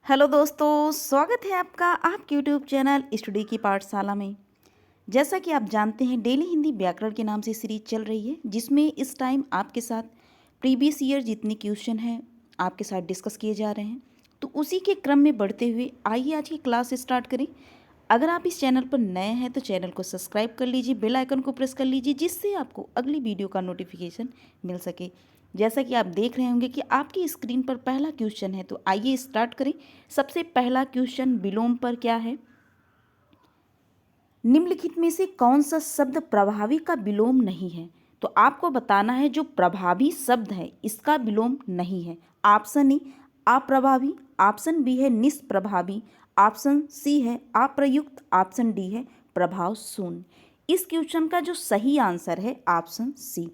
Hello दोस्तों, स्वागत है आपका आपके यूट्यूब चैनल स्टडी की पाठशाला में। जैसा कि आप जानते हैं, डेली हिंदी व्याकरण के नाम से सीरीज चल रही है, जिसमें इस टाइम आपके साथ प्रीवियस ईयर जितने क्वेश्चन हैं आपके साथ डिस्कस किए जा रहे हैं। तो उसी के क्रम में बढ़ते हुए आइए आज की क्लास स्टार्ट करें। अगर आप इस चैनल पर नए हैं तो चैनल को सब्सक्राइब कर लीजिए, बेल आइकन को प्रेस कर लीजिए, जिससे आपको अगली वीडियो का नोटिफिकेशन मिल सके। जैसा कि आप देख रहे होंगे कि आपकी स्क्रीन पर पहला क्वेश्चन है, तो आइए स्टार्ट करें। सबसे पहला क्वेश्चन विलोम पर क्या है। निम्नलिखित में से कौन सा शब्द प्रभावी का विलोम नहीं है। तो आपको बताना है जो प्रभावी शब्द है इसका विलोम नहीं है। ऑप्शन ए अप्रभावी, ऑप्शन बी है निष्प्रभावी, ऑप्शन सी है अप्रयुक्त, ऑप्शन डी है प्रभाव शून्य। इस क्वेश्चन का जो सही आंसर है ऑप्शन सी।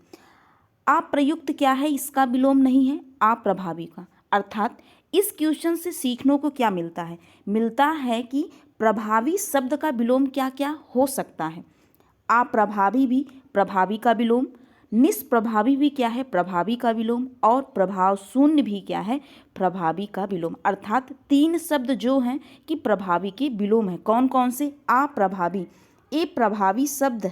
अप्रयुक्त क्या है, इसका विलोम नहीं है अप्रभावी का। अर्थात इस क्वेश्चन से सीखने को क्या मिलता है, मिलता है कि प्रभावी शब्द का विलोम क्या क्या हो सकता है। अप्रभावी भी प्रभावी का विलोम, निष्प्रभावी भी क्या है प्रभावी का विलोम, और प्रभाव शून्य भी क्या है प्रभावी का विलोम। अर्थात तीन शब्द जो हैं कि प्रभावी के विलोम है। कौन कौन से। अप्रभावी, ये प्रभावी शब्द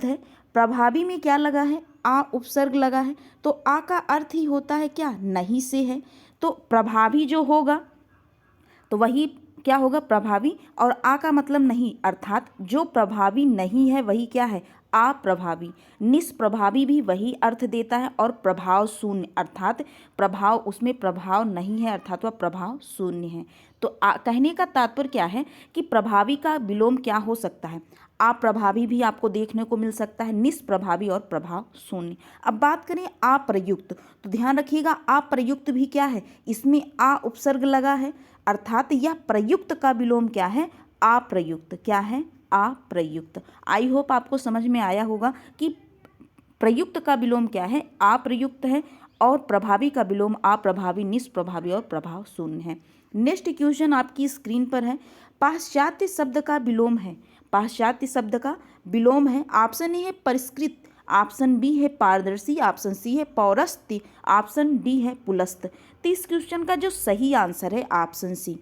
है। प्रभावी में क्या लगा है, आ उपसर्ग लगा है, तो आ का अर्थ ही होता है क्या, नहीं से है। तो प्रभावी जो होगा तो वही क्या होगा प्रभावी, और आ का मतलब नहीं, अर्थात जो प्रभावी नहीं है वही क्या है अप्रभावी। निष्प्रभावी भी वही अर्थ देता है, और प्रभाव शून्य अर्थात प्रभाव उसमें प्रभाव नहीं है, अर्थात वह प्रभाव शून्य है। तो कहने का तात्पर्य क्या है कि प्रभावी का विलोम क्या हो सकता है। अप्रभावी भी आपको देखने को मिल सकता है, निष्प्रभावी और प्रभाव शून्य। अब बात करें अप्रयुक्त, तो ध्यान रखिएगा अप्रयुक्त भी क्या है, इसमें आ उपसर्ग लगा है, अर्थात यह प्रयुक्त का विलोम क्या है अप्रयुक्त। क्या है अप्रयुक्त। आई होप आपको समझ में आया होगा कि प्रयुक्त का विलोम क्या है अप्रयुक्त है, और प्रभावी का विलोम अप्रभावी, निष्प्रभावी और प्रभाव शून्य है। नेक्स्ट क्वेश्चन आपकी स्क्रीन पर है। पाश्चात्य शब्द का विलोम है। पाश्चात्य शब्द का विलोम है। ऑप्शन ए है परिष्कृत, ऑप्शन बी है पारदर्शी, ऑप्शन सी है पौरस्त्य, ऑप्शन डी है पुलस्त। तो इस क्वेश्चन का जो सही आंसर है ऑप्शन सी।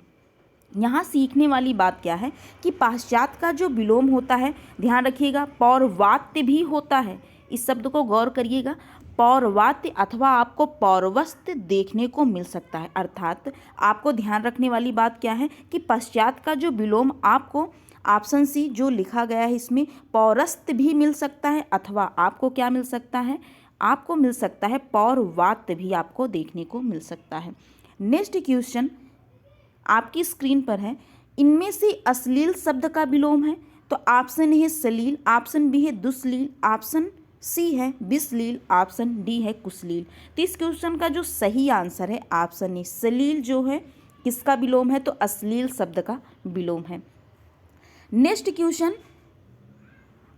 यहाँ सीखने वाली बात क्या है कि पाश्चात्य का जो विलोम होता है, ध्यान रखिएगा पौर्वात्य भी होता है। इस शब्द को गौर करिएगा, पौर्वात्य अथवा आपको पौर्वस्त्य देखने को मिल सकता है। अर्थात आपको ध्यान रखने वाली बात क्या है कि पश्चात का जो विलोम आपको ऑप्शन सी जो लिखा गया है इसमें पौरस्त्य भी मिल सकता है, अथवा आपको क्या मिल सकता है, आपको मिल सकता है पौर्वात्य भी आपको देखने को मिल सकता है। नेक्स्ट क्वेश्चन आपकी स्क्रीन पर है। इनमें से अश्लील शब्द का विलोम है। तो ऑप्शन ए है सलील, ऑप्शन बी है दुश्लील, ऑप्शन सी है विश्लील, ऑप्शन डी है कुश्लील। तो इस क्वेश्चन का जो सही आंसर है ऑप्शन ए सलील जो है किसका विलोम है, तो अश्लील शब्द का विलोम है। नेक्स्ट क्वेश्चन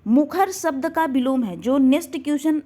मुखर शब्द का विलोम है। जो नेक्स्ट क्वेश्चन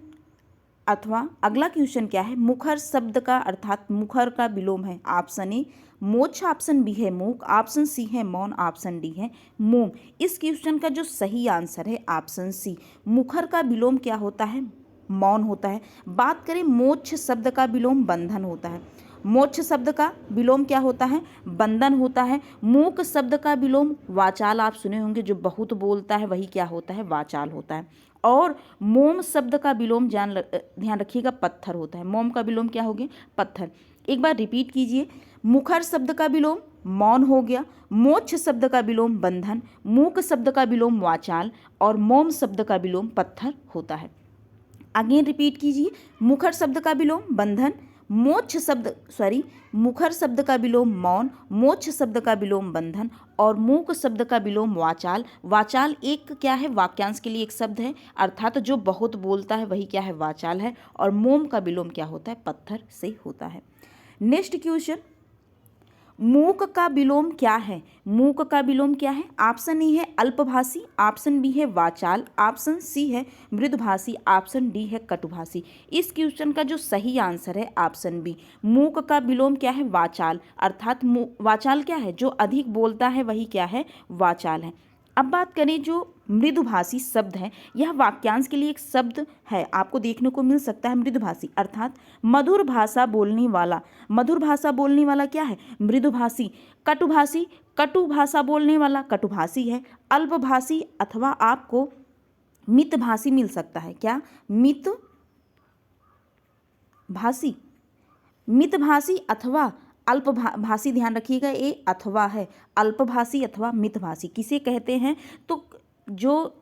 अथवा अगला क्वेश्चन क्या है, मुखर शब्द का अर्थात मुखर का विलोम है। ऑप्शन ए मोक्ष, ऑप्शन बी है मूक, ऑप्शन सी है मौन, ऑप्शन डी है मोम। इस क्वेश्चन का जो सही आंसर है ऑप्शन सी। मुखर का विलोम क्या होता है, मौन होता है। बात करें मोक्ष शब्द का विलोम बंधन होता है। मोक्ष शब्द का विलोम क्या होता है, बंधन होता है। मूक शब्द का विलोम वाचाल, आप सुने होंगे जो बहुत बोलता है वही क्या होता है वाचाल होता है। और मोम शब्द का विलोम ध्यान रखिएगा पत्थर होता है। मोम का विलोम क्या हो गया पत्थर। एक बार रिपीट कीजिए, मुखर शब्द का विलोम मौन हो गया, मोक्ष शब्द का विलोम बंधन, मूक शब्द का विलोम वाचाल, और मोम शब्द का विलोम पत्थर होता है। अगेन रिपीट कीजिए, मुखर शब्द का विलोम बंधन, मुखर शब्द का विलोम मौन, मोक्ष शब्द का विलोम बंधन, और मूक शब्द का विलोम वाचाल। वाचाल एक क्या है वाक्यांश के लिए एक शब्द है, अर्थात जो बहुत बोलता है वही क्या है वाचाल है। और मोम का विलोम क्या होता है पत्थर से होता है। नेक्स्ट क्वेश्चन, मूक का विलोम क्या है। मूक का विलोम क्या है, ऑप्शन ए है अल्पभाषी, ऑप्शन बी है वाचाल, ऑप्शन सी है मृदुभाषी, ऑप्शन डी है कटुभाषी। इस क्वेश्चन का जो सही आंसर है ऑप्शन बी। मूक का विलोम क्या है वाचाल, अर्थात वाचाल क्या है जो अधिक बोलता है वही क्या है वाचाल है। अब बात करें जो मृदुभाषी शब्द है, यह वाक्यांश के लिए एक शब्द है, आपको देखने को मिल सकता है मृदुभाषी अर्थात मधुर भाषा बोलने वाला। मधुर भाषा बोलने वाला क्या है? मृदुभाषी। कटुभाषी, कटु भाषा बोलने वाला कटुभाषी है। अल्पभाषी अथवा आपको मितभाषी मिल सकता है। क्या? मितभाषी। मितभाषी अथवा अल्पभाषी, ध्यान रखिएगा ये अथवा है, अल्पभाषी अथवा मितभाषी किसे कहते हैं? तो जो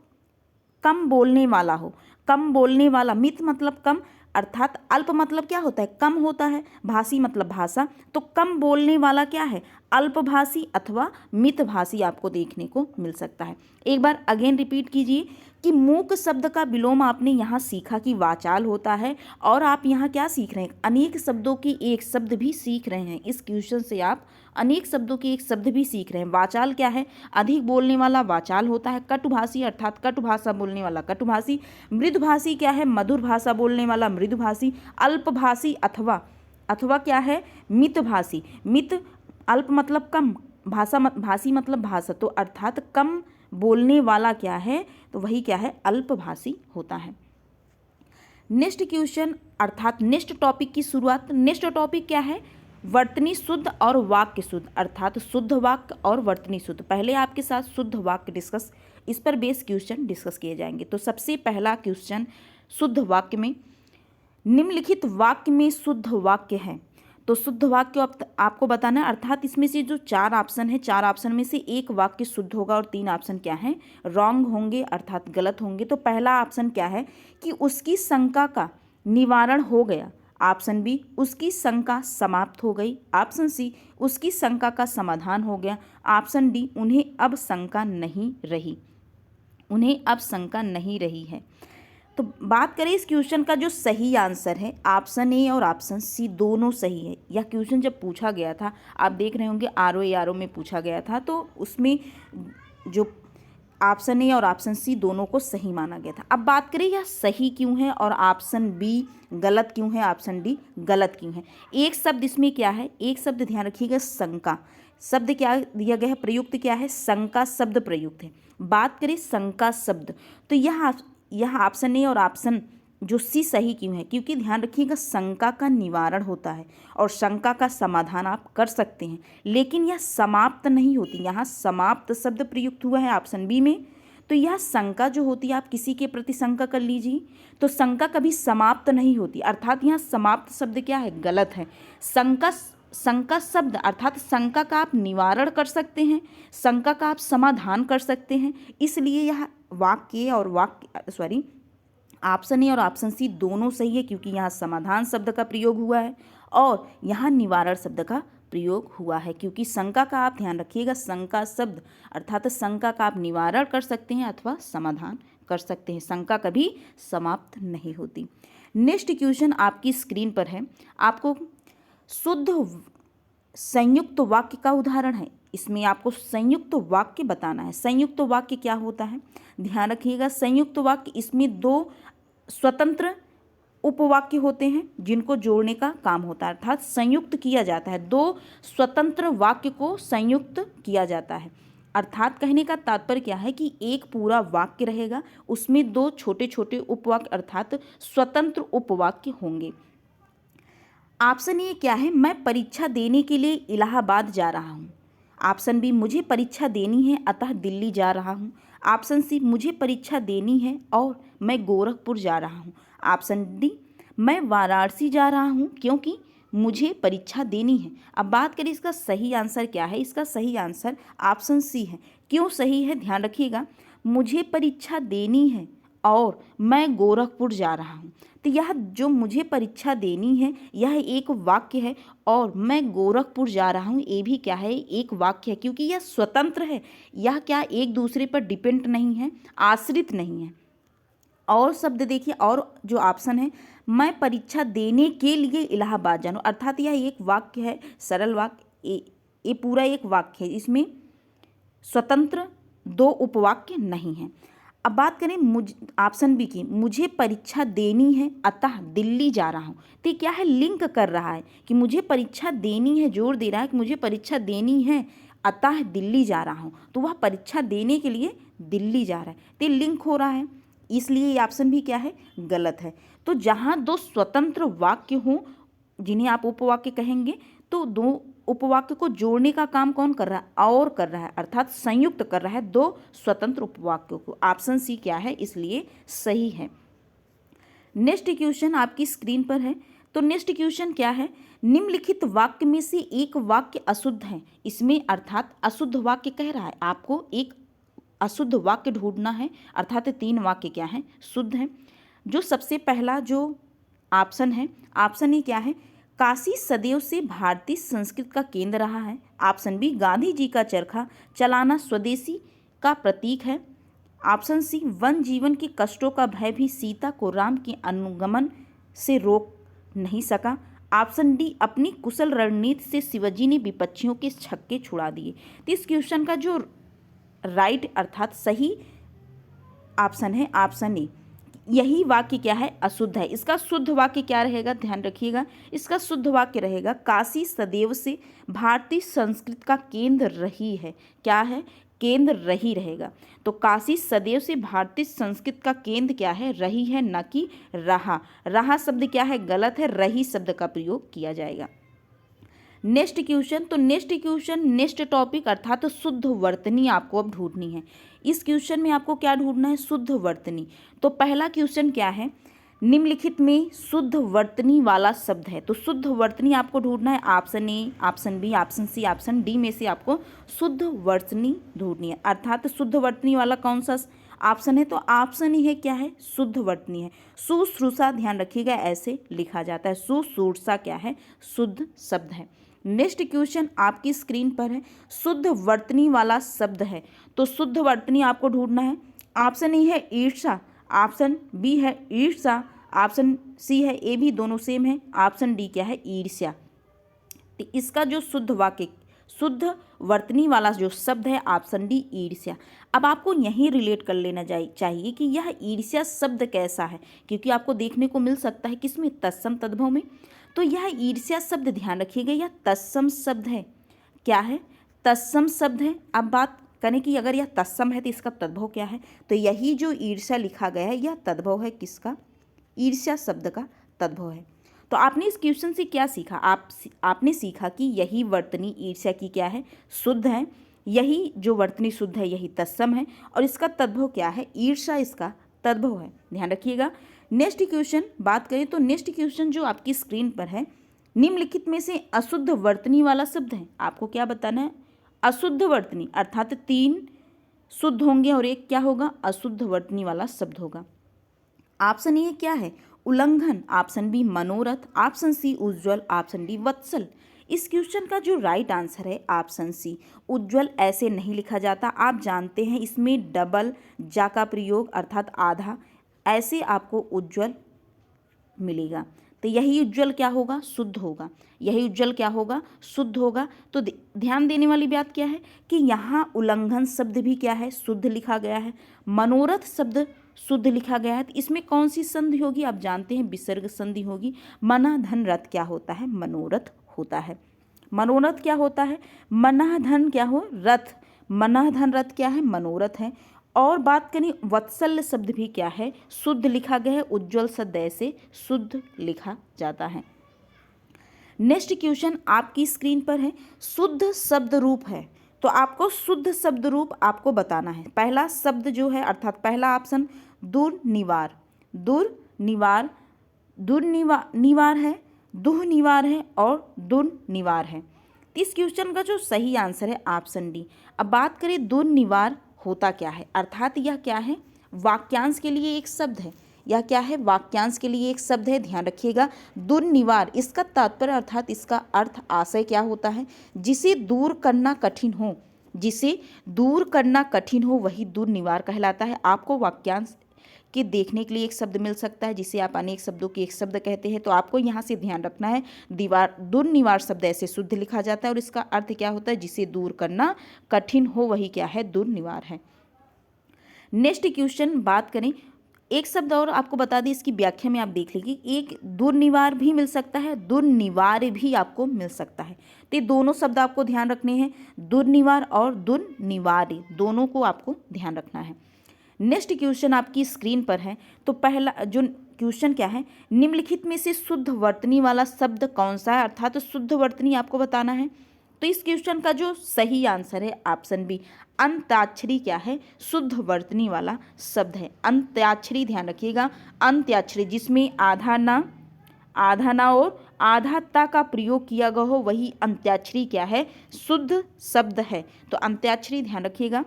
कम बोलने वाला हो, कम बोलने वाला। मित मतलब कम, अर्थात अल्प मतलब क्या होता है? कम होता है। भाषी मतलब भाषा, तो कम बोलने वाला क्या है? अल्पभाषी अथवा मितभाषी आपको देखने को मिल सकता है। एक बार अगेन रिपीट कीजिए कि मूक शब्द का विलोम आपने यहाँ सीखा कि वाचाल होता है, और आप यहाँ क्या सीख रहे हैं? अनेक शब्दों की एक शब्द भी सीख रहे हैं। इस क्वेश्चन से आप अनेक शब्दों के एक शब्द भी सीख रहे हैं। वाचाल क्या है? अधिक बोलने वाला वाचाल होता है। कटुभाषी अर्थात कटु भाषा बोलने वाला कटुभाषी। मृदुभाषी क्या है? मधुर भाषा बोलने वाला मृदुभाषी। अल्पभाषी अथवा क्या है? मितभाषी। मित अल्प मतलब कम, भाषी मतलब भाषा, तो अर्थात कम बोलने वाला क्या है? तो वही क्या है? अल्पभाषी होता है। नेक्स्ट क्वेश्चन अर्थात नेक्स्ट टॉपिक की शुरुआत। नेक्स्ट टॉपिक क्या है? वर्तनी शुद्ध और वाक्य शुद्ध, अर्थात शुद्ध वाक्य और वर्तनी शुद्ध। पहले आपके साथ शुद्ध वाक्य डिस्कस, इस पर बेस क्वेश्चन डिस्कस किए जाएंगे। तो सबसे पहला क्वेश्चन शुद्ध वाक्य में, निम्नलिखित वाक्य में शुद्ध वाक्य है। तो शुद्ध वाक्य आपको बताना है, अर्थात इसमें से जो 4 ऑप्शन है, 4 ऑप्शन में से एक वाक्य शुद्ध होगा और 3 ऑप्शन क्या है? रॉन्ग होंगे, अर्थात गलत होंगे। तो पहला ऑप्शन क्या है कि उसकी शंका का निवारण हो गया। ऑप्शन बी, उसकी शंका समाप्त हो गई। ऑप्शन सी, उसकी शंका का समाधान हो गया। ऑप्शन डी, उन्हें अब शंका नहीं रही। उन्हें अब शंका नहीं रही है। तो बात करें इस क्वेश्चन का जो सही आंसर है, ऑप्शन ए और ऑप्शन सी दोनों सही है। यह क्वेश्चन जब पूछा गया था, आप देख रहे होंगे आरओ में पूछा गया था, तो उसमें जो ऑप्शन ए और ऑप्शन सी दोनों को सही माना गया था। अब बात करें यह सही क्यों है और ऑप्शन बी गलत क्यों है, ऑप्शन डी गलत क्यों है। एक शब्द इसमें क्या है? एक शब्द ध्यान रखिएगा, शंका शब्द क्या दिया गया है? प्रयुक्त क्या है? शंका शब्द प्रयुक्त है। बात करें शंका शब्द, तो यह ऑप्शन ए और ऑप्शन जो सी सही क्यों है? क्योंकि ध्यान रखिएगा शंका का निवारण होता है और शंका का समाधान आप कर सकते हैं, लेकिन यह समाप्त नहीं होती। यहाँ समाप्त शब्द प्रयुक्त हुआ है ऑप्शन बी में। तो यह शंका जो होती है, आप किसी के प्रति शंका कर लीजिए, तो शंका कभी समाप्त नहीं होती, अर्थात यहाँ समाप्त शब्द क्या है? गलत है। शंका शब्द अर्थात शंका का आप निवारण कर सकते हैं, शंका का आप समाधान कर सकते हैं, इसलिए यह ऑप्शन ए और ऑप्शन सी दोनों सही है, क्योंकि यहाँ समाधान शब्द का प्रयोग हुआ है और यहाँ निवारण शब्द का प्रयोग हुआ है। क्योंकि शंका का आप ध्यान रखिएगा, शंका शब्द अर्थात शंका का आप निवारण कर सकते हैं अथवा समाधान कर सकते हैं, शंका कभी समाप्त नहीं होती। नेक्स्ट क्वेश्चन आपकी स्क्रीन पर है, आपको शुद्ध संयुक्त वाक्य का उदाहरण है। इसमें आपको संयुक्त वाक्य बताना है। संयुक्त वाक्य क्या होता है? ध्यान रखिएगा, संयुक्त वाक्य इसमें 2 स्वतंत्र उपवाक्य होते हैं जिनको जोड़ने का काम होता है, अर्थात संयुक्त किया जाता है। 2 स्वतंत्र वाक्य को संयुक्त किया जाता है, अर्थात कहने का तात्पर्य क्या है कि एक पूरा वाक्य रहेगा, उसमें 2 छोटे छोटे उपवाक्य अर्थात स्वतंत्र उपवाक्य होंगे। ऑप्शन ए क्या है? मैं परीक्षा देने के लिए इलाहाबाद जा रहा हूँ। ऑप्शन बी, मुझे परीक्षा देनी है अतः दिल्ली जा रहा हूँ। ऑप्शन सी, मुझे परीक्षा देनी है और मैं गोरखपुर जा रहा हूँ। ऑप्शन डी, मैं वाराणसी जा रहा हूँ क्योंकि मुझे परीक्षा देनी है। अब बात करें इसका सही आंसर क्या है? इसका सही आंसर ऑप्शन सी है। क्यों सही है? ध्यान रखिएगा, मुझे परीक्षा देनी है और मैं गोरखपुर जा रहा हूँ, तो यह जो मुझे परीक्षा देनी है यह एक वाक्य है और मैं गोरखपुर जा रहा हूँ ये भी क्या है? एक वाक्य है, क्योंकि यह स्वतंत्र है। यह क्या एक दूसरे पर डिपेंड नहीं है, आश्रित नहीं है। और शब्द देखिए, और जो ऑप्शन है मैं परीक्षा देने के लिए इलाहाबाद जाऊँ, अर्थात यह एक वाक्य है, सरल वाक्य, ये पूरा एक वाक्य है, इसमें स्वतंत्र 2 उपवाक्य नहीं है। अब बात करें ऑप्शन बी की, मुझे परीक्षा देनी है अतः दिल्ली जा रहा हूँ, तो क्या है? लिंक कर रहा है कि मुझे परीक्षा देनी है, जोर दे रहा है कि मुझे परीक्षा देनी है अतः दिल्ली जा रहा हूँ, तो वह परीक्षा देने के लिए दिल्ली जा रहा है, तो लिंक हो रहा है, इसलिए ये ऑप्शन भी क्या है, गलत है। तो जहाँ दो स्वतंत्र वाक्य हों जिन्हें आप उपवाक्य कहेंगे, तो दो उपवाक्य को जोड़ने का काम कौन कर रहा है, और कर रहा है, अर्थात संयुक्त कर रहा है दो स्वतंत्र उपवाक्यों को। ऑप्शन सी क्या है, इसलिए सही है। नेक्स्ट क्वेश्चन आपकी स्क्रीन पर है। तो नेक्स्ट क्वेश्चन क्या है, निम्नलिखित वाक्य में से एक वाक्य अशुद्ध है। इसमें अर्थात अशुद्ध वाक्य कह रहा है, आपको एक अशुद्ध वाक्य ढूंढना है, अर्थात 3 वाक्य क्या है, शुद्ध है। जो सबसे पहला जो ऑप्शन है, ऑप्शन ए क्या है, काशी सदैव से भारतीय संस्कृति का केंद्र रहा है। ऑप्शन बी, गांधी जी का चरखा चलाना स्वदेशी का प्रतीक है। ऑप्शन सी, वन जीवन के कष्टों का भय भी सीता को राम के अनुगमन से रोक नहीं सका। ऑप्शन डी, अपनी कुशल रणनीति से शिवाजी ने विपक्षियों के छक्के छुड़ा दिए। तो इस क्वेश्चन का जो राइट अर्थात सही ऑप्शन है ऑप्शन ए, यही वाक्य क्या है, अशुद्ध है। इसका शुद्ध वाक्य क्या रहेगा, ध्यान रखिएगा, इसका शुद्ध वाक्य रहेगा, काशी सदैव से भारतीय संस्कृति का केंद्र रही है। क्या है, केंद्र रही रहेगा। तो काशी सदैव से भारतीय संस्कृति का केंद्र क्या है, रही है, न कि रहा। रहा शब्द क्या है, गलत है, रही शब्द का प्रयोग किया जाएगा। नेक्स्ट क्वेश्चन, तो नेक्स्ट क्वेश्चन नेक्स्ट टॉपिक अर्थात शुद्ध वर्तनी आपको अब ढूंढनी है। इस क्वेश्चन में आपको क्या ढूंढना है, शुद्ध वर्तनी। तो पहला क्वेश्चन क्या है, निम्नलिखित में शुद्ध वर्तनी वाला शब्द है। तो शुद्ध वर्तनी आपको ढूंढना है, option A, option B, option C, option D में से आपको शुद्ध वर्तनी ढूंढनी है। अर्थात शुद्ध वर्तनी वाला कौन सा ऑप्शन है, तो ऑप्शन ही है क्या है, शुद्ध वर्तनी है। शुश्रूषा, ध्यान रखिएगा ऐसे लिखा जाता है, शुश्रूषा क्या है, शुद्ध शब्द है। नेक्स्ट क्वेश्चन आपकी स्क्रीन पर है, शुद्ध वर्तनी वाला शब्द है। तो शुद्ध वर्तनी आपको ढूंढना है। ऑप्शन ए है ईर्षा, ऑप्शन बी है ईर्षा, ऑप्शन सी है, ए भी दोनों सेम है, ऑप्शन डी क्या है, ईर्ष्या। तो इसका जो शुद्ध वाक्य शुद्ध वर्तनी वाला जो शब्द है, ऑप्शन डी ईर्ष्या। अब आपको यहीं रिलेट कर लेना चाहिए कि यह ईर्ष्या शब्द कैसा है, क्योंकि आपको देखने को मिल सकता है किसमें, तत्सम तद्भव में। तो यह ईर्ष्या शब्द ध्यान रखिएगा, यह तत्सम शब्द है। क्या है, तत्सम शब्द है। अब बात करें कि अगर यह तत्सम है तो इसका तद्भव क्या है, तो यही जो ईर्ष्या लिखा गया है यह तद्भव है, किसका, ईर्ष्या शब्द का तद्भव है। तो आपने इस क्वेश्चन से क्या सीखा, आपने सीखा कि यही वर्तनी ईर्ष्या की क्या है, शुद्ध है। यही जो वर्तनी शुद्ध है यही तत्सम है, और इसका तद्भव क्या है, ईर्ष्या इसका तद्भव है, ध्यान रखिएगा। नेक्स्ट क्वेश्चन बात करें तो नेक्स्ट क्वेश्चन जो आपकी स्क्रीन पर है, निम्नलिखित में से अशुद्ध वर्तनी वाला शब्द है। आपको क्या बताना है, अशुद्ध वर्तनी, अर्थात 3 शुद्ध होंगे और एक क्या होगा, अशुद्ध वर्तनी वाला शब्द होगा। ऑप्शन ए क्या है, उल्लंघन, ऑप्शन बी मनोरथ, ऑप्शन सी उज्ज्वल, ऑप्शन डी वत्सल। इस क्वेश्चन का जो राइट आंसर है ऑप्शन सी, उज्ज्वल ऐसे नहीं लिखा जाता। आप जानते हैं इसमें डबल जा का प्रयोग अर्थात आधा, ऐसे आपको उज्ज्वल मिलेगा। तो यही उज्ज्वल क्या होगा, शुद्ध होगा। यही उज्ज्वल क्या होगा, शुद्ध होगा। तो ध्यान देने वाली बात क्या है कि यहाँ उल्लंघन शब्द भी क्या है, शुद्ध लिखा गया है। मनोरथ शब्द शुद्ध लिखा गया है। तो इसमें कौन सी संधि होगी, आप जानते हैं विसर्ग संधि होगी। मना धन रथ क्या होता है, मनोरथ होता है। मनोरथ क्या होता है, मना धन क्या हो, रथ, मना धन रथ क्या है, मनोरथ है। और बात करें वत्सल शब्द भी क्या है, शुद्ध लिखा गया है। उज्ज्वल शब्द ऐसे शुद्ध लिखा जाता है। नेक्स्ट क्वेश्चन आपकी स्क्रीन पर है, शुद्ध शब्द रूप है। तो आपको शुद्ध शब्द रूप आपको बताना है। पहला शब्द जो है अर्थात पहला ऑप्शन दुर्निवार, दुर्निवार, दुर्निवार है, दुहनिवार है और दुर्निवार है। इस क्वेश्चन का जो सही आंसर है ऑप्शन डी। अब बात करें दुर्निवार होता क्या है, अर्थात यह क्या है, वाक्यांश के लिए एक शब्द है। यह क्या है, वाक्यांश के लिए एक शब्द है, ध्यान रखिएगा। दुर्निवार इसका तात्पर्य अर्थात इसका अर्थ आशय क्या होता है, जिसे दूर करना कठिन हो, जिसे दूर करना कठिन हो वही दुर्निवार कहलाता है। आपको वाक्यांश के देखने के लिए एक शब्द मिल सकता है जिसे आप अनेक शब्दों के एक शब्द कहते हैं। तो आपको यहाँ से ध्यान रखना है, दीवार दुर्निवार शब्द ऐसे शुद्ध लिखा जाता है और इसका अर्थ क्या होता है, जिसे दूर करना कठिन हो वही क्या है, दुर्निवार है। नेक्स्ट क्वेश्चन बात करें, एक शब्द और आपको बता दें, इसकी व्याख्या में आप देख लीजिए, एक दुर्निवार भी मिल सकता है, दुर्निवार्य भी आपको मिल सकता है। तो ये दोनों शब्द आपको ध्यान रखने हैं, दुर्निवार और दुर्निवार्य, दोनों को आपको ध्यान रखना है। नेक्स्ट क्वेश्चन आपकी स्क्रीन पर है। तो पहला जो क्वेश्चन क्या है, निम्नलिखित में से शुद्ध वर्तनी वाला शब्द कौन सा है, अर्थात तो शुद्ध वर्तनी आपको बताना है। तो इस क्वेश्चन का जो सही आंसर है ऑप्शन बी, अंत्याक्षरी क्या है, शुद्ध वर्तनी वाला शब्द है। अंत्याक्षरी ध्यान रखिएगा, अंत्याक्षरी जिसमें आधा ना और आधाता का प्रयोग किया गया हो, वही अंत्याक्षरी क्या है, शुद्ध शब्द है। तो अंत्याक्षरी ध्यान रखिएगा।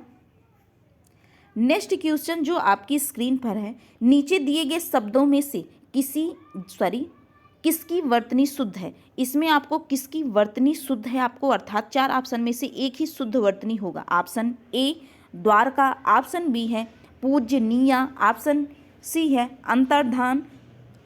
नेक्स्ट क्वेश्चन जो आपकी स्क्रीन पर है, नीचे दिए गए शब्दों में से किसकी वर्तनी शुद्ध है। इसमें आपको किसकी वर्तनी शुद्ध है आपको, अर्थात 4 ऑप्शन में से एक ही शुद्ध वर्तनी होगा। Option A Dwarka, option B है पूजनीया, ऑप्शन सी है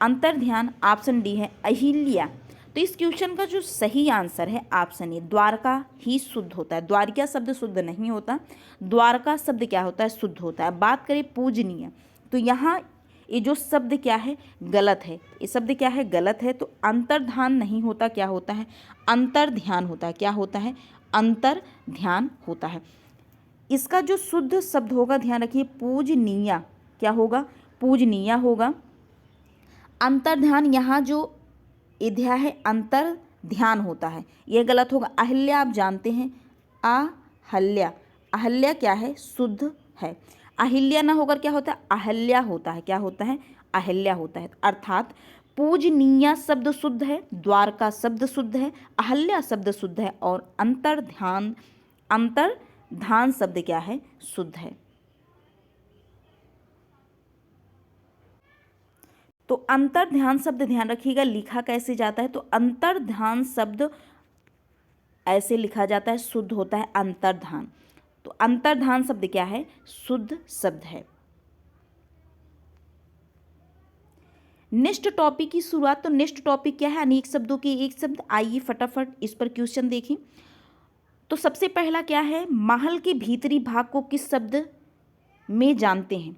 अंतर्ध्यान, ऑप्शन डी है अहिल्या। तो इस क्वेश्चन का जो सही आंसर है ऑप्शन ए, द्वारका ही शुद्ध होता है। द्वारिका शब्द शुद्ध नहीं होता, द्वारका शब्द क्या होता है, शुद्ध होता है। बात करें पूजनीय, तो यहाँ ये जो शब्द क्या है, गलत है। ये शब्द क्या है, गलत है। तो अंतर्धान नहीं होता, क्या होता है, अंतर्ध्यान होता है। क्या होता है, अंतर्ध्यान होता है। इसका जो शुद्ध शब्द होगा, ध्यान रखिए, पूजनीया, क्या होगा, पूजनीया होगा। अंतर्ध्यान, यहाँ जो इध्या है अंतर ध्यान होता है, यह गलत होगा। अहिल्या आप जानते हैं, अहल्या, अहल्या क्या है, शुद्ध है। अहिल्या ना होकर क्या होता है, अहल्या होता है। क्या होता है, अहल्या होता है। अर्थात पूजनीय शब्द शुद्ध है, द्वारका शब्द शुद्ध है, अहल्या शब्द शुद्ध है और अंतर्ध्यान शब्द क्या है, शुद्ध है। तो अंतर्ध्यान शब्द ध्यान रखिएगा, लिखा कैसे जाता है, तो अंतर्ध्यान शब्द ऐसे लिखा जाता है, शुद्ध होता है अंतर्ध्यान। तो अंतर्ध्यान शब्द क्या है, शुद्ध शब्द है। नेक्स्ट टॉपिक की शुरुआत, तो नेक्स्ट टॉपिक क्या है, अनेक शब्दों के एक शब्द। आइए फटाफट इस पर क्वेश्चन देखें। तो सबसे पहला क्या है, महल के भीतरी भाग को किस शब्द में जानते हैं।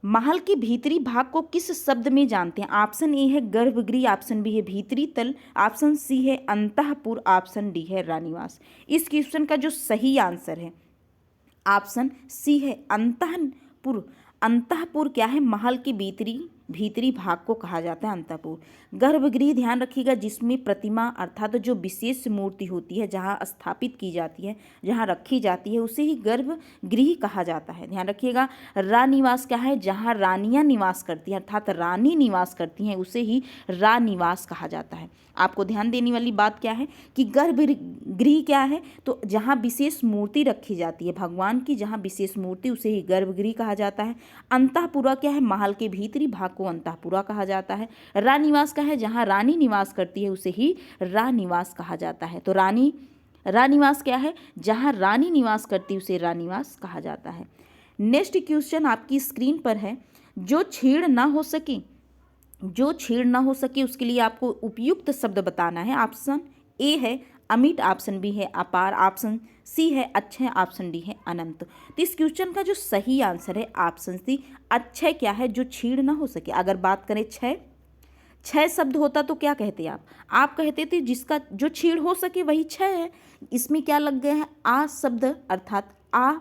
महल के भीतरी भाग को किस शब्द में जानते हैं। ऑप्शन ए है गर्भगृह, ऑप्शन बी है भीतरी तल, ऑप्शन सी है अंतःपुर, ऑप्शन डी है रानीवास। इस क्वेश्चन का जो सही आंसर है ऑप्शन सी है अंतःपुर। अंतःपुर क्या है, महल के भीतरी भाग को कहा जाता है अंतःपुर। गर्भगृह ध्यान रखिएगा, जिसमें प्रतिमा अर्थात जो विशेष मूर्ति होती है, जहाँ स्थापित की जाती है, जहाँ रखी जाती है, उसे ही गर्भगृह कहा जाता है। ध्यान रखिएगा। रानिवास क्या है, जहाँ रानियाँ निवास करती हैं, अर्थात रानी निवास करती हैं, उसे ही रानिवास कहा जाता है। आपको ध्यान देने वाली बात क्या है कि गर्भगृह क्या है, तो जहाँ विशेष मूर्ति रखी जाती है भगवान की, जहाँ विशेष मूर्ति, उसे ही गर्भगृह कहा जाता है। अंतःपुरा क्या है, महल के भीतरी भाग को अंतःपुरा कहा जाता है। रानिवास का है, जहाँ रानी निवास करती है, उसे ही रानिवास कहा जाता है। तो रानिवास क्या है, जहाँ रानी निवास करती है, उसे रानिवास कहा जाता है। नेक्स्ट क्वेश्चन आपकी स्क्रीन पर है, जो छेड़ ना हो सके उसके लिए आपको उपयुक्त शब्द बताना है। ऑप्शन ए है अमिट, ऑप्शन बी है अपार, ऑप्शन सी है अक्षय, ऑप्शन डी है अनंत। तो इस क्वेश्चन का जो सही आंसर है ऑप्शन सी, अक्षय क्या है, जो छीड़ ना हो सके। अगर बात करें क्षय शब्द होता तो क्या कहते आप कहते थे जिसका जो छीड़ हो सके वही क्षय है। इसमें क्या लग गया है, आ शब्द, अर्थात आ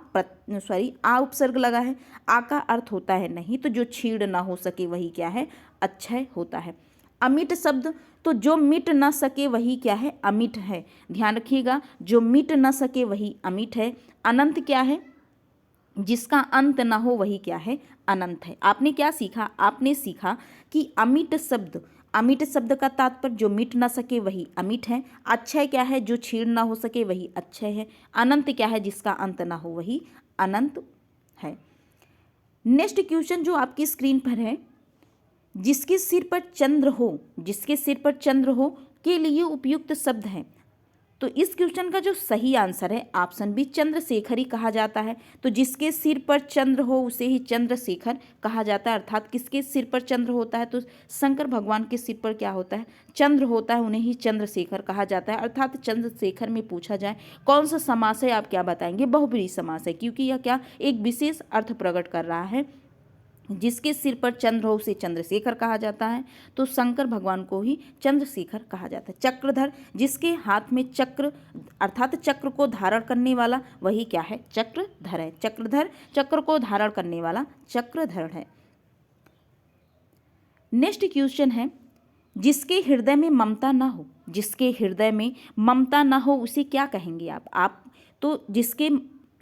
उपसर्ग लगा है। आ का अर्थ होता है नहीं, तो जो छीड़ ना हो सके वही क्या है, अक्षय होता है। अमिट शब्द, तो जो मिट ना सके वही क्या है, अमिट है। ध्यान रखिएगा, जो मिट ना सके वही अमिट है। अनंत क्या है, जिसका अंत ना हो वही क्या है, अनंत है। आपने क्या सीखा, आपने सीखा कि अमिट शब्द का तात्पर्य जो मिट ना सके वही अमिट है। अक्षय क्या है, जो छीड़ ना हो सके वही अक्षय है। अनंत क्या है, जिसका अंत ना हो वही अनंत है। नेक्स्ट क्वेश्चन जो आपकी स्क्रीन पर है, जिसके सिर पर चंद्र हो के लिए उपयुक्त शब्द है। तो इस क्वेश्चन का जो सही आंसर है ऑप्शन बी, चंद्रशेखर ही कहा जाता है। तो जिसके सिर पर चंद्र हो उसे ही चंद्रशेखर कहा जाता है। अर्थात किसके सिर पर चंद्र होता है, तो शंकर भगवान के सिर पर क्या होता है, चंद्र होता है, उन्हें ही चंद्रशेखर कहा जाता है। अर्थात चंद्रशेखर में पूछा जाए कौन सा समास है, आप क्या बताएंगे, बहुब्रीहि समास है, क्योंकि यह क्या एक विशेष अर्थ प्रकट कर रहा है। जिसके सिर पर चंद्र हो उसे चंद्रशेखर कहा जाता है, तो शंकर भगवान को ही चंद्रशेखर कहा जाता है। चक्रधर, जिसके हाथ में चक्र अर्थात चक्र को धारण करने वाला वही क्या है, चक्रधर है। चक्रधर चक्र को धारण करने वाला चक्रधर है। नेक्स्ट क्वेश्चन है, जिसके हृदय में ममता ना हो, जिसके हृदय में ममता ना हो उसे क्या कहेंगे आप तो जिसके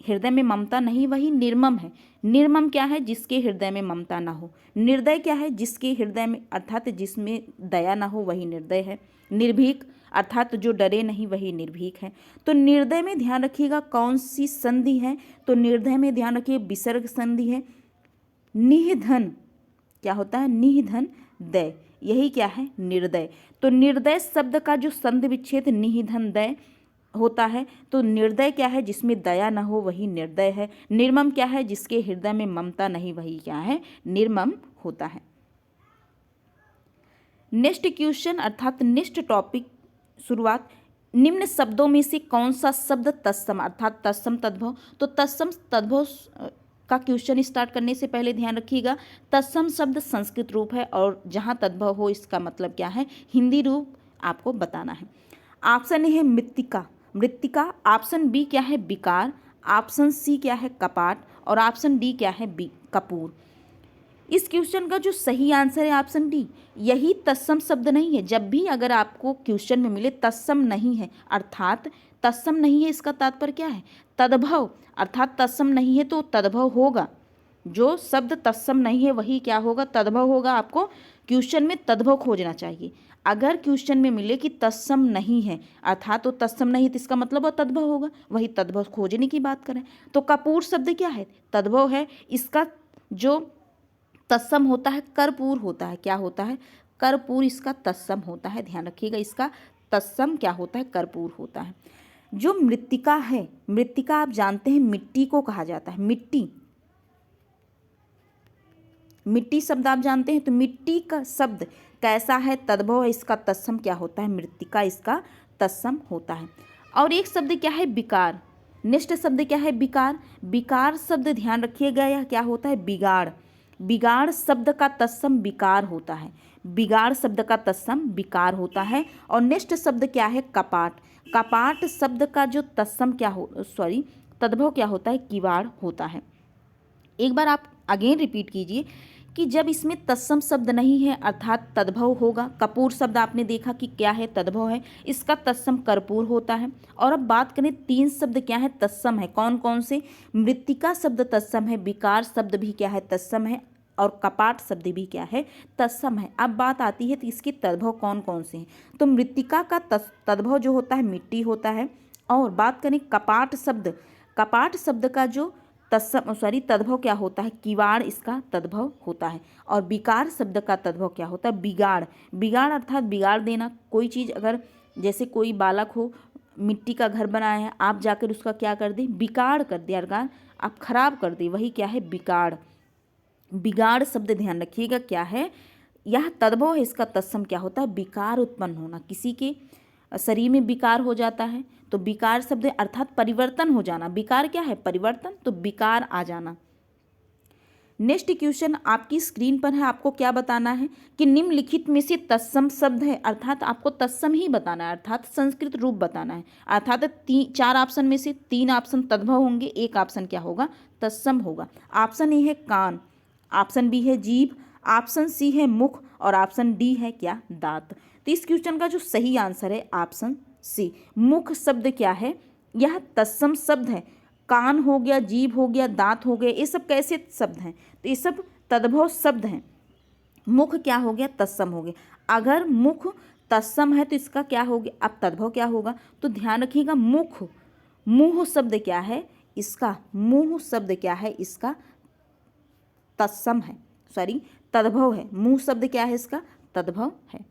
हृदय में ममता नहीं वही निर्मम है। निर्मम क्या है, जिसके हृदय में ममता ना हो। निर्दय क्या है, जिसके हृदय में अर्थात जिसमें दया ना हो वही निर्दय है। निर्भीक अर्थात जो डरे नहीं वही निर्भीक है। तो निर्दय में ध्यान रखिएगा कौन सी संधि है, तो निर्दय में ध्यान रखिए विसर्ग संधि है। निधन क्या होता है, निधन दय, यही क्या है, निर्दय। तो निर्दय शब्द का जो संधि विच्छेद निधन दय होता है, तो निर्दय क्या है, जिसमें दया न हो वही निर्दय है। निर्मम क्या है, जिसके हृदय में ममता नहीं वही क्या है, निर्मम होता है। नेक्स्ट क्वेश्चन अर्थात नेक्स्ट टॉपिक शुरुआत, निम्न शब्दों में से कौन सा शब्द तत्सम अर्थात तत्सम तद्भव। तो तत्सम तद्भव का क्वेश्चन स्टार्ट करने से पहले ध्यान रखिएगा तत्सम शब्द संस्कृत रूप है और जहाँ तद्भव हो इसका मतलब क्या है, हिंदी रूप आपको बताना है। ऑप्शन ए है मृत्तिका, मृत्तिका। ऑप्शन बी क्या है, विकार। ऑप्शन सी क्या है, कपाट। और ऑप्शन डी क्या है, कपूर। इस क्वेश्चन का जो सही आंसर है ऑप्शन डी, यही तत्सम शब्द नहीं है। जब भी अगर आपको क्वेश्चन में मिले तत्सम नहीं है अर्थात तत्सम नहीं है, इसका तात्पर्य क्या है, तद्भव अर्थात तत्सम नहीं है तो तद्भव होगा। जो शब्द तत्सम नहीं है वही क्या होगा, तद्भव होगा। आपको क्वेश्चन में तद्भव खोजना चाहिए। अगर क्वेश्चन में मिले कि तत्सम नहीं है अर्थात तो तत्सम नहीं तो इसका मतलब वो तद्भव होगा, वही तद्भव खोजने की बात करें। तो कपूर शब्द क्या है, तद्भव है। इसका जो तत्सम होता है कर्पूर होता है, क्या होता है, कर्पूर इसका तत्सम होता है। ध्यान रखिएगा इसका तत्सम क्या होता है, कर्पूर होता है। जो मृत्तिका है, मृत्तिका आप जानते हैं मिट्टी को कहा जाता है। मिट्टी, मिट्टी शब्द आप जानते हैं, तो मिट्टी का शब्द कैसा है, तद्भव है। इसका तत्सम क्या होता है, मृत्तिका इसका तत्सम होता है। और एक शब्द क्या है, विकार। नेक्स्ट शब्द क्या है, विकार। विकार शब्द ध्यान रखिएगा यह क्या होता है, बिगाड़। बिगाड़ शब्द का तत्सम विकार होता है। बिगाड़ शब्द का तत्सम विकार होता है। और नेक्स्ट शब्द क्या है, कपाट। कपाट शब्द का जो तत्सम क्या हो तद्भव क्या होता है, किवाड़ होता है। एक बार आप अगेन रिपीट कीजिए कि जब इसमें तत्सम शब्द नहीं है अर्थात तद्भव होगा। कपूर शब्द आपने देखा कि क्या है, तद्भव है, इसका तत्सम कर्पूर होता है। और अब बात करें तीन शब्द क्या है, तत्सम है। कौन कौन से, मृत्तिका शब्द तत्सम है, विकार शब्द भी क्या है, तत्सम है, और कपाट शब्द भी क्या है, तत्सम है। अब बात आती है तो इसके तद्भव कौन कौन से हैं। तो मृत्तिका का तद्भव जो होता है मिट्टी होता है। और बात करें कपाट शब्द, कपाट शब्द का जो तद्भव क्या होता है, किवाड़ इसका तद्भव होता है। और विकार शब्द का तद्भव क्या होता है, बिगाड़। बिगाड़ अर्थात बिगाड़ देना। कोई चीज़ अगर जैसे कोई बालक हो मिट्टी का घर बनाया है, आप जाकर उसका क्या कर दें, बिगाड़ कर दिया, अर्थात आप खराब कर दें, वही क्या है, बिगाड़। बिगाड़ शब्द ध्यान रखिएगा क्या है, यह तद्भव है। इसका तत्सम क्या होता है, विकार उत्पन्न होना। किसी के शरीर में विकार हो जाता है तो विकार शब्द अर्थात परिवर्तन हो जाना। विकार क्या है, परिवर्तन, तो विकार आ जाना। नेक्स्ट क्वेश्चन आपकी स्क्रीन पर है, आपको क्या बताना है कि निम्नलिखित में से तत्सम शब्द है अर्थात आपको तत्सम ही बताना है अर्थात संस्कृत रूप बताना है। अर्थात चार ऑप्शन में से तीन ऑप्शन तद्भव होंगे, एक ऑप्शन क्या होगा, तत्सम होगा। ऑप्शन ए है कान, ऑप्शन बी है जीभ, ऑप्शन सी है मुख और ऑप्शन डी है क्या, दांत। तो इस क्वेश्चन का जो सही आंसर है ऑप्शन सी। मुख शब्द क्या है, यह तत्सम शब्द है। कान हो गया, जीभ हो गया, दांत हो गया, ये सब कैसे शब्द हैं, तो ये सब तद्भव शब्द हैं। मुख क्या हो गया, तत्सम हो गया। अगर मुख तत्सम है तो इसका क्या हो गया, अब तद्भव क्या होगा, तो ध्यान रखिएगा मुख, मुंह शब्द क्या है इसका, मुंह शब्द क्या है इसका तत्सम है, तद्भव है। मुंह शब्द क्या है इसका, तद्भव है।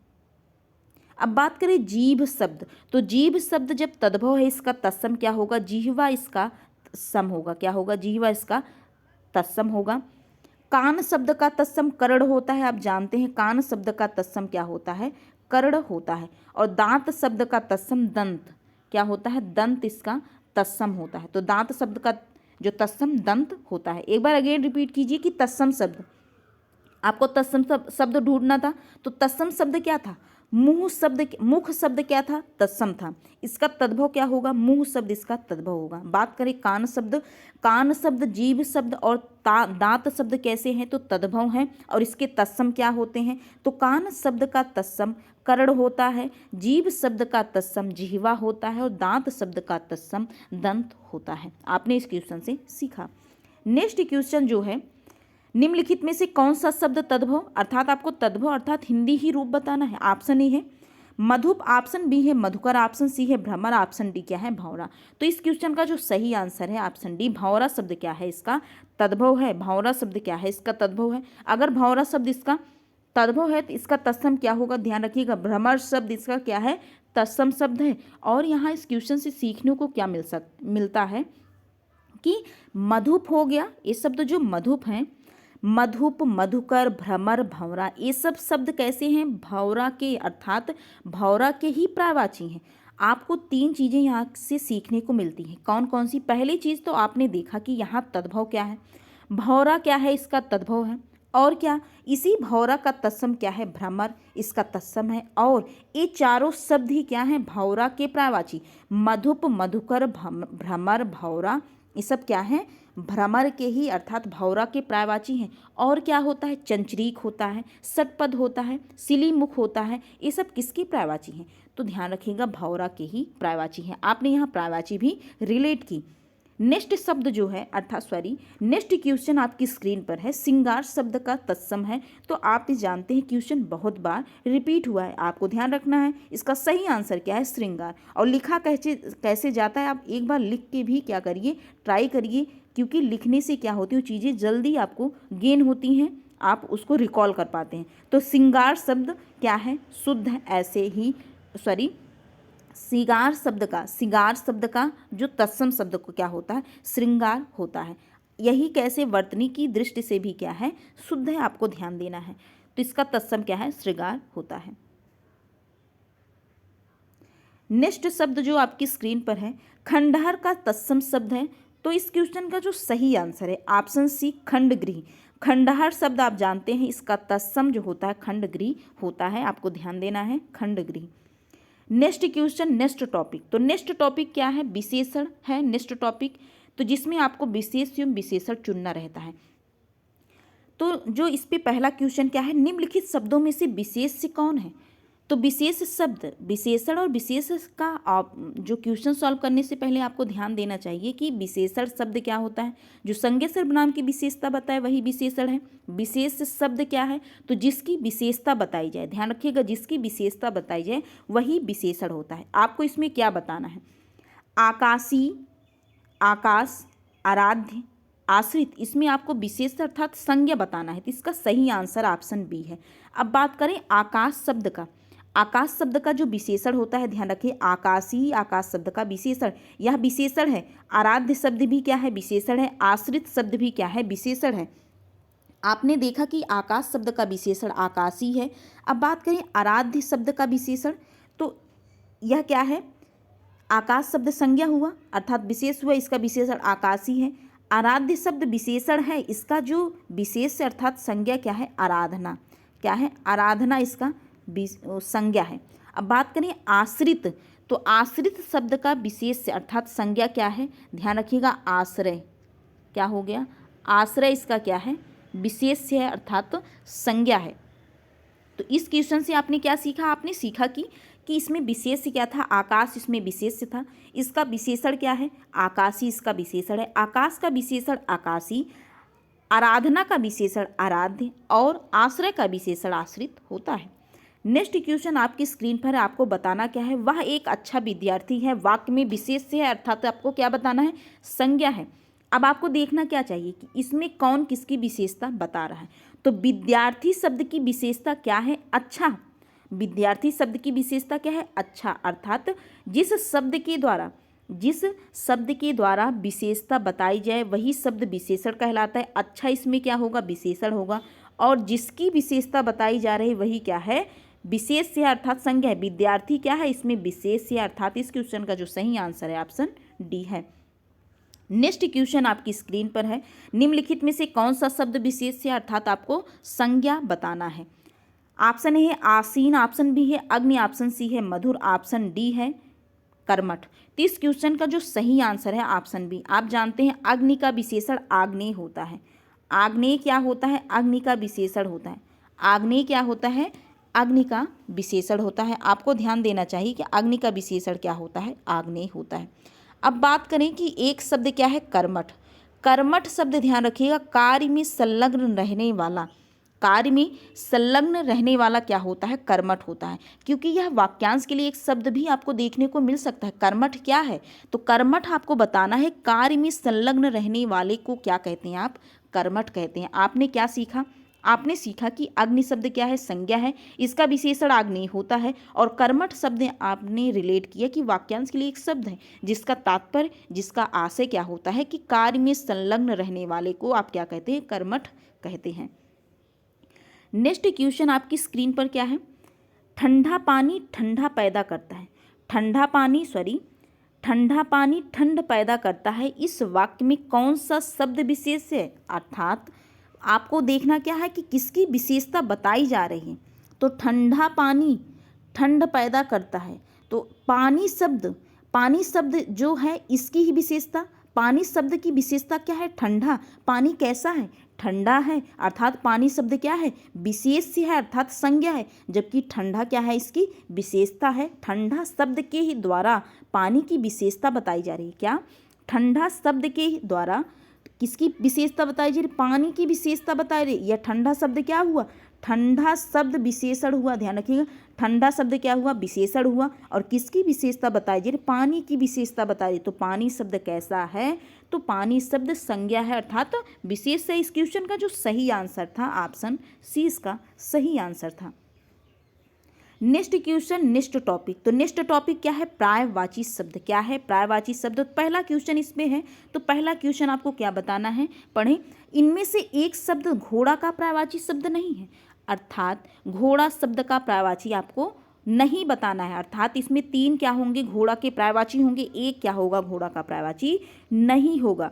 अब बात करें जीभ शब्द, तो जीभ शब्द जब तद्भव है इसका तत्सम क्या होगा, जिह्वा इसका सम होगा, क्या होगा, जिह्वा इसका तत्सम होगा। कान शब्द का तत्सम कर्ण होता है, आप जानते हैं कान शब्द का तत्सम क्या होता है, कर्ण होता है। और दांत शब्द का तत्सम दंत क्या होता है, दंत इसका तत्सम होता है। तो दांत शब्द का जो तत्सम दंत होता है। एक बार अगेन रिपीट कीजिए कि तत्सम शब्द, आपको तत्सम शब्द ढूंढना था, तो तत्सम शब्द क्या था, मुख शब्द क्या था, तत्सम था। इसका तद्भव क्या होगा, मुंह शब्द इसका तद्भव होगा। बात करें कान शब्द जीभ शब्द और दांत शब्द कैसे हैं, तो तद्भव हैं और इसके तत्सम क्या होते हैं, तो कान शब्द का तत्सम कर्ण होता है, जीभ शब्द का तत्सम जिह्वा होता है और दांत शब्द का तत्सम दंत होता है। आपने इस क्वेश्चन से सीखा। नेक्स्ट क्वेश्चन जो है, निम्नलिखित में से कौन सा शब्द तद्भव, अर्थात आपको तद्भव अर्थात हिंदी ही रूप बताना है। ऑप्शन ए है मधुप, ऑप्शन बी है मधुकर, ऑप्शन सी है भ्रमर, ऑप्शन डी क्या है, भंवरा। तो इस क्वेश्चन का जो सही आंसर है ऑप्शन डी, भंवरा शब्द क्या है, इसका तद्भव है। भंवरा शब्द क्या है, इसका तद्भव है। अगर भंवरा शब्द इसका तद्भव है तो इसका तत्सम क्या होगा, ध्यान रखिएगा, भ्रमर शब्द इसका क्या है, तत्सम शब्द है। और यहाँ इस क्वेश्चन से सीखने को क्या मिलता है कि मधुप हो गया, ये शब्द जो मधुप हैं, मधुप, मधुकर, भ्रमर, भंवरा, ये सब शब्द कैसे हैं, भंवरा के अर्थात भंवरा के ही पर्यायवाची हैं। आपको 3 चीज़ें यहाँ से सीखने को मिलती हैं। कौन कौन सी, पहली चीज़ तो आपने देखा कि यहाँ तद्भव क्या है, भंवरा क्या है, इसका तद्भव है। और क्या, इसी भंवरा का तत्सम क्या है, भ्रमर, इसका तत्सम है। और ये चारों शब्द ही क्या हैं, भंवरा के पर्यायवाची, मधुप, मधुकर, भ्रमर, भंवरा, ये सब क्या है, भ्रमर के ही अर्थात भंवरा के पर्यायवाची हैं। और क्या होता है, चंचरीक होता है, षटपद होता है, सिलीमुख होता है, ये सब किसकी पर्यायवाची हैं, तो ध्यान रखिएगा भंवरा के ही पर्यायवाची हैं। आपने यहाँ पर्यायवाची भी रिलेट की। नेक्स्ट शब्द जो है नेक्स्ट क्वेश्चन आपकी स्क्रीन पर है, श्रृंगार शब्द का तत्सम है। तो आप ये जानते हैं क्वेश्चन बहुत बार रिपीट हुआ है, आपको ध्यान रखना है। इसका सही आंसर क्या है, श्रृंगार। और लिखा कैसे जाता है, आप एक बार लिख के भी क्या करिए, ट्राई करिए, क्योंकि लिखने से क्या होती है, चीज़ें जल्दी आपको गेन होती हैं, आप उसको रिकॉल कर पाते हैं। तो श्रृंगार शब्द क्या है, शुद्ध है, ऐसे ही सिगार शब्द का जो तत्सम शब्द को क्या होता है, श्रृंगार होता है। यही कैसे वर्तनी की दृष्टि से भी क्या है, शुद्ध है, आपको ध्यान देना है। तो इसका तत्सम क्या है, श्रृंगार होता है। नेक्स्ट शब्द जो आपकी स्क्रीन पर है, खंडहर का तत्सम शब्द है। तो इस क्वेश्चन का जो सही आंसर है ऑप्शन सी, खंडगृह। खंडहर शब्द आप जानते हैं, इसका तत्सम जो होता है खंडगृह होता है, आपको ध्यान देना है, खंडगृह। Next question, next topic. तो नेक्स्ट टॉपिक क्या है, विशेषण है नेक्स्ट टॉपिक, तो जिसमें आपको विशेष एवं विशेषण चुनना रहता है। तो जो इस पे पहला क्वेश्चन क्या है, निम्नलिखित शब्दों में से विशेष से कौन है, तो विशेष शब्द, विशेषण और विशेष का आप जो क्वेश्चन सॉल्व करने से पहले आपको ध्यान देना चाहिए कि विशेषण शब्द क्या होता है, जो संज्ञा सर्वनाम की विशेषता बताए वही विशेषण है। विशेष शब्द क्या है, तो जिसकी विशेषता बताई जाए, ध्यान रखिएगा, जिसकी विशेषता बताई जाए वही विशेषण होता है। आपको इसमें क्या बताना है, आकाशी, आकाश, आराध्य, आश्रित, इसमें आपको विशेष अर्थात संज्ञा बताना है। तो इसका सही आंसर ऑप्शन बी है। अब बात करें आकाश शब्द का, आकाश शब्द का जो विशेषण होता है, ध्यान रखिए, आकाशी, आकाश शब्द का विशेषण, यह विशेषण है। आराध्य शब्द भी क्या है, विशेषण है। आश्रित शब्द भी क्या है, विशेषण है। आपने देखा कि आकाश शब्द का विशेषण आकाशी है। अब बात करें आराध्य शब्द का विशेषण, तो यह क्या है, आकाश शब्द संज्ञा हुआ अर्थात विशेष हुआ, इसका विशेषण आकाशी है। आराध्य शब्द विशेषण है, इसका जो विशेष अर्थात संज्ञा क्या है, आराधना, क्या है, आराधना इसका संज्ञा है। अब बात करें आश्रित, तो आश्रित शब्द का विशेष अर्थात संज्ञा क्या है, ध्यान रखिएगा, आश्रय, क्या हो गया, आश्रय इसका क्या है, विशेष है अर्थात संज्ञा है। तो इस क्वेश्चन से आपने क्या सीखा, आपने सीखा कि इसमें विशेष क्या था, आकाश इसमें विशेष था, इसका विशेषण क्या है, आकाशी, इसका विशेषण है। आकाश का विशेषण आकाशी, आराधना का विशेषण आराध्य और आश्रय का विशेषण आश्रित होता है। नेक्स्ट क्वेश्चन आपकी स्क्रीन पर है, आपको बताना क्या है, वह एक अच्छा विद्यार्थी है, वाक्य में विशेष है अर्थात आपको क्या बताना है, संज्ञा है। अब आपको देखना क्या चाहिए कि इसमें कौन किसकी विशेषता बता रहा है। तो विद्यार्थी शब्द की विशेषता क्या है, अच्छा। विद्यार्थी शब्द की विशेषता क्या है, अच्छा, अर्थात जिस शब्द के द्वारा विशेषता बताई जाए वही शब्द विशेषण कहलाता है। अच्छा इसमें क्या होगा, विशेषण होगा। और जिसकी विशेषता बताई जा रही वही क्या है, विशेष है अर्थात संज्ञा है। विद्यार्थी क्या है, इसमें विशेष है अर्थात इस क्वेश्चन का जो सही आंसर है ऑप्शन डी है। नेक्स्ट क्वेश्चन आपकी स्क्रीन पर है, निम्नलिखित में से कौन सा शब्द विशेष है, अर्थात आपको संज्ञा बताना है। ऑप्शन ए है आसीन, ऑप्शन बी है अग्नि, ऑप्शन सी है मधुर, ऑप्शन डी है कर्मठ। तो इस क्वेश्चन का जो सही आंसर है ऑप्शन बी। आप जानते हैं अग्नि का विशेषण आग्नेय होता है। आग्नेय क्या होता है? अग्नि का विशेषण होता है। आग्नेय क्या होता है? अग्नि का विशेषण होता है। आपको ध्यान देना चाहिए कि अग्नि का विशेषण क्या होता है? आग्नेय होता है। अब बात करें कि एक शब्द क्या है? कर्मठ। कर्मठ शब्द ध्यान रखिएगा, कार्य में संलग्न रहने वाला, कार्य में संलग्न रहने वाला क्या होता है? कर्मठ होता है। क्योंकि यह वाक्यांश के लिए एक शब्द भी आपको देखने को मिल सकता है। कर्मठ क्या है? तो कर्मठ आपको बताना है, कार्य में संलग्न रहने वाले को क्या कहते हैं? आप कर्मठ कहते हैं। आपने क्या सीखा? आपने सीखा कि अग्नि शब्द क्या है? संज्ञा है, इसका विशेषण आग्नेय होता है। और कर्मठ शब्द आपने रिलेट किया कि वाक्यांश के लिए एक शब्द है जिसका तात्पर्य, जिसका आशय क्या होता है कि कार्य में संलग्न रहने वाले को आप क्या कहते हैं? कर्मठ कहते हैं। नेक्स्ट क्वेश्चन आपकी स्क्रीन पर क्या है? ठंडा पानी ठंडा पैदा करता है। ठंडा पानी ठंड पैदा करता है। इस वाक्य में कौन सा शब्द विशेष है? अर्थात आपको देखना क्या है कि किसकी विशेषता बताई जा रही है। तो ठंडा पानी ठंड पैदा करता है, तो पानी शब्द जो है इसकी ही विशेषता, पानी शब्द की विशेषता क्या है? ठंडा। पानी कैसा है? ठंडा है। अर्थात पानी शब्द क्या है? विशेष है, अर्थात संज्ञा है। जबकि ठंडा क्या है? इसकी विशेषता है। ठंडा शब्द के ही द्वारा पानी की विशेषता बताई जा रही है। क्या? ठंडा शब्द के ही द्वारा किसकी विशेषता बताई जा रही? पानी की विशेषता बताई रही। यह ठंडा शब्द क्या हुआ? ठंडा शब्द विशेषण हुआ। ध्यान रखिएगा, ठंडा शब्द क्या हुआ? विशेषण हुआ। और किसकी विशेषता बताई जा रही? पानी की विशेषता बताई रही। तो पानी शब्द कैसा है? तो पानी शब्द संज्ञा है, अर्थात विशेष है। इस क्वेश्चन का जो सही आंसर था ऑप्शन सी इसका सही आंसर था। Next question, next topic. तो नेक्स्ट टॉपिक क्या है? पर्यायवाची शब्द। क्या है? पर्यायवाची शब्द। तो पहला क्वेश्चन इसमें है, तो पहला क्वेश्चन आपको क्या बताना है? पढ़ें। इनमें से एक शब्द घोड़ा का पर्यायवाची शब्द नहीं है। अर्थात घोड़ा शब्द का पर्यायवाची आपको नहीं बताना है। अर्थात इसमें 3 क्या होंगे? घोड़ा के पर्यायवाची होंगे। एक क्या होगा? घोड़ा का पर्यायवाची नहीं होगा।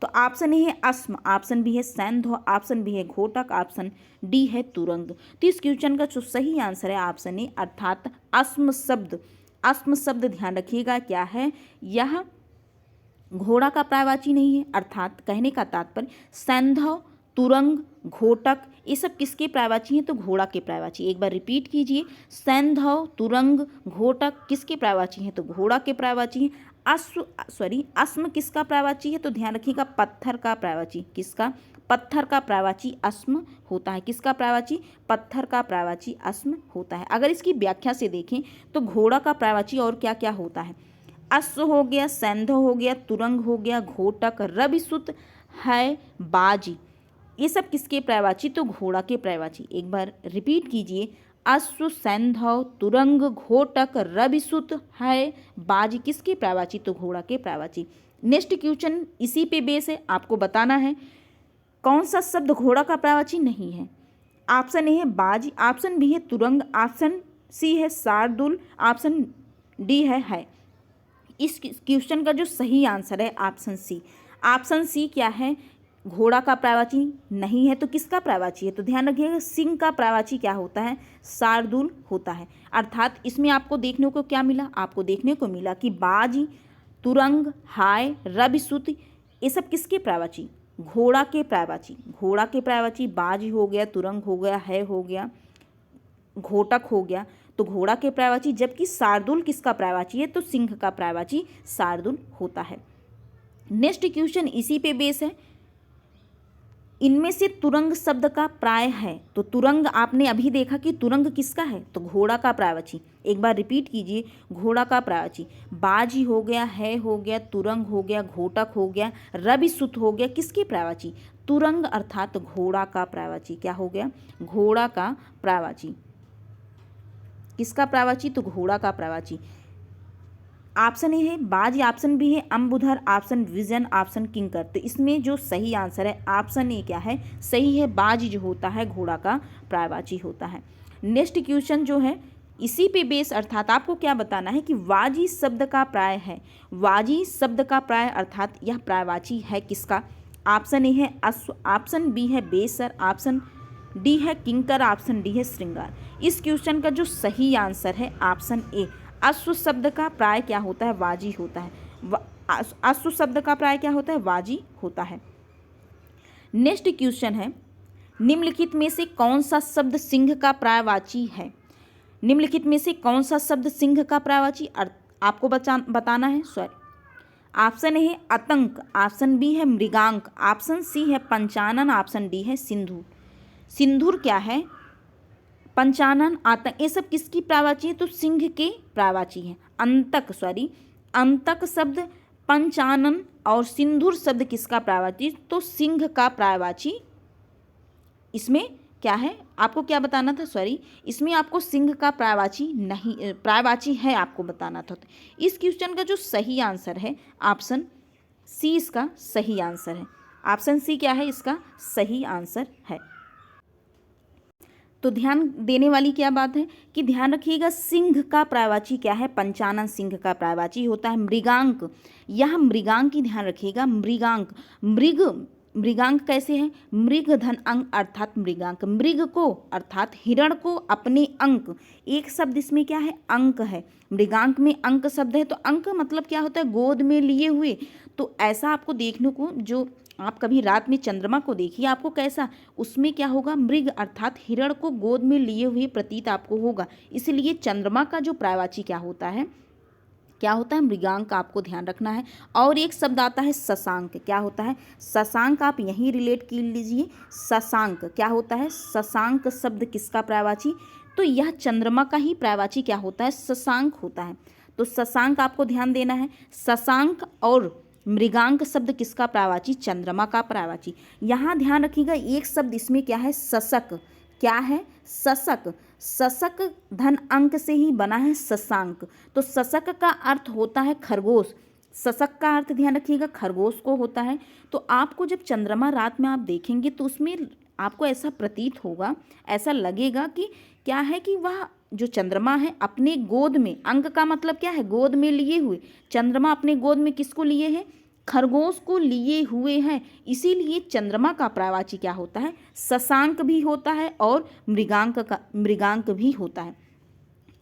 तो ऑप्शन ए है अस्म, ऑप्शन बी है सैंधव, ऑप्शन बी है घोटक, ऑप्शन डी है तुरंग। तो इस क्वेश्चन का जो सही आंसर है ऑप्शन ए, अर्थात अस्म शब्द। अस्म शब्द ध्यान रखिएगा क्या है? यह घोड़ा का पर्यायवाची नहीं है। अर्थात कहने का तात्पर्य सैंधव, तुरंग, घोटक ये सब किसके पर्यायवाची हैं? तो घोड़ा के पर्यायवाची। एक बार रिपीट कीजिए, सैंधव, तुरंग, घोटक किसके पर्यायवाची हैं? तो घोड़ा के पर्यायवाची हैं। अस्म किसका पर्यायवाची है? तो ध्यान रखिएगा पत्थर का पर्यायवाची। किसका? पत्थर का पर्यायवाची अस्म होता है। किसका पर्यायवाची? पत्थर का पर्यायवाची अस्म होता है। अगर इसकी व्याख्या से देखें तो घोड़ा का पर्यायवाची और क्या क्या होता है? अश्व हो गया, सैंधव हो गया, तुरंग हो गया, घोटक, रविसुत है, बाजी। ये सब किसके पर्यायवाची? तो घोड़ा के पर्यायवाची। एक बार रिपीट कीजिए, अश्व, सैंधव, तुरंग, घोटक, रविसुत है, बाजी किसके पर्यायवाची? तो घोड़ा के पर्यायवाची। नेक्स्ट क्वेश्चन इसी पे बेस है, आपको बताना है कौन सा शब्द घोड़ा का पर्यायवाची नहीं है। ऑप्शन ए है बाजी, ऑप्शन बी है तुरंग, ऑप्शन सी है शार्दुल, ऑप्शन डी है। इस क्वेश्चन का जो सही आंसर है ऑप्शन सी। ऑप्शन सी क्या है? घोड़ा का पर्यायवाची नहीं है। तो किसका पर्यायवाची है? तो ध्यान रखिएगा सिंह का पर्यायवाची क्या होता है? शार्दुल होता है। अर्थात इसमें आपको देखने को क्या मिला? आपको देखने को मिला कि बाजी, तुरंग, हाय, रविसुत ये सब किसके पर्यायवाची? घोड़ा के पर्यायवाची। घोड़ा के पर्यायवाची बाजी हो गया, तुरंग हो गया, है हो गया, घोटक हो गया, तो घोड़ा के पर्यायवाची। जबकि शार्दुल किसका पर्यायवाची है? तो सिंह का पर्यायवाची शार्दुल होता है। नेक्स्ट क्वेश्चन इसी पे बेस है, इनमें से तुरंग शब्द का प्राय है। तो तुरंग आपने अभी देखा कि तुरंग किसका है? तो घोड़ा का पर्यायवाची। एक बार रिपीट कीजिए, घोड़ा का पर्यायवाची बाजी हो गया, है हो गया, तुरंग हो गया, घोटक हो गया, रविसुत हो गया, किसके पर्यायवाची? तुरंग अर्थात घोड़ा का पर्यायवाची। क्या हो गया? घोड़ा का पर्यायवाची। किसका पर्यायवाची? तो घोड़ा का पर्यायवाची। ऑप्शन ए है बाज, ऑप्शन बी है अम्बुधर, ऑप्शन विजन, ऑप्शन किंकर। तो इसमें जो सही आंसर है ऑप्शन ए क्या है? सही है। बाज जो होता है घोड़ा का पर्यायवाची होता है। नेक्स्ट क्वेश्चन जो है इसी पे बेस अर्थात आपको क्या बताना है कि वाजी शब्द का प्राय है। वाजी शब्द का प्राय अर्थात यह प्रायवाची है किसका? ऑप्शन ए है अश्व, ऑप्शन बी है बेसर, ऑप्शन डी है किंकर, ऑप्शन डी है श्रृंगार। इस क्वेश्चन का जो सही आंसर है ऑप्शन ए, अश्व शब्द का प्राय क्या होता है? वाजी होता है। अश्व शब्द का प्राय क्या होता है? वाजी होता है। नेक्स्ट क्वेश्चन है, निम्नलिखित में से कौन सा शब्द सिंह का प्रायवाची है? निम्नलिखित में से कौन सा शब्द सिंह का प्रायवाची आपको बताना है। ऑप्शन ए है आतंक, ऑप्शन बी है मृगांक, ऑप्शन सी है पंचानन, ऑप्शन डी है सिंधु। सिंधुर क्या है? पंचानन, आतंक, ये सब किसकी प्रायवाची है? तो सिंह के प्रायवाची है। अंतक शब्द, पंचानन और सिंधुर शब्द किसका प्रायवाची? तो सिंह का प्रायवाची। इसमें क्या है आपको क्या बताना था? इसमें आपको सिंह का प्रायवाची नहीं, प्रायवाची है आपको बताना था। इस क्वेश्चन का जो सही आंसर है ऑप्शन सी इसका सही आंसर है। ऑप्शन सी क्या है? इसका सही आंसर है। तो ध्यान देने वाली क्या बात है कि ध्यान रखिएगा, सिंह का प्रायवाची क्या है? पंचानन सिंह का प्रायवाची होता है। मृगांक, यह मृगांक की ध्यान रखिएगा, मृगांक, मृगांक कैसे है? मृग धन अंक अर्थात मृगांक, मृग को अर्थात हिरण को अपने अंक, एक शब्द इसमें क्या है? अंक है। मृगांक में अंक शब्द है, तो अंक मतलब क्या होता है? गोद में लिए हुए। तो ऐसा आपको देखने को, जो आप कभी रात में चंद्रमा को देखिए, आपको कैसा उसमें क्या होगा? मृग अर्थात हिरण को गोद में लिए हुए प्रतीत आपको होगा। इसलिए चंद्रमा का जो प्रायवाची क्या होता है? क्या होता है? मृगांक। आपको ध्यान रखना है। और एक शब्द आता है शशांक, क्या होता है? शशांक, आप यहीं रिलेट कर लीजिए। शशांक क्या होता है? शशांक शब्द किसका प्रायवाची? तो यह चंद्रमा का ही प्रायवाची क्या होता है? शशांक होता है। तो शशांक आपको ध्यान देना है। शशांक और मृगांक शब्द किसका प्रायवाची? चंद्रमा का प्रायवाची। यहाँ ध्यान रखिएगा, एक शब्द इसमें क्या है? शशक, क्या है? शशक, शशक धन अंक से ही बना है शशांक। तो शशक का अर्थ होता है खरगोश। शशक का अर्थ ध्यान रखिएगा खरगोश को होता है। तो आपको जब चंद्रमा रात में आप देखेंगे तो उसमें आपको ऐसा प्रतीत होगा, ऐसा लगेगा कि क्या है कि वह जो चंद्रमा है अपने गोद में, अंक का मतलब क्या है? गोद में लिए हुए। चंद्रमा अपने गोद में किसको लिए है? खरगोश को लिए हुए हैं। इसीलिए चंद्रमा का प्रायवाची क्या होता है? शशांक भी होता है और मृगांक भी होता है।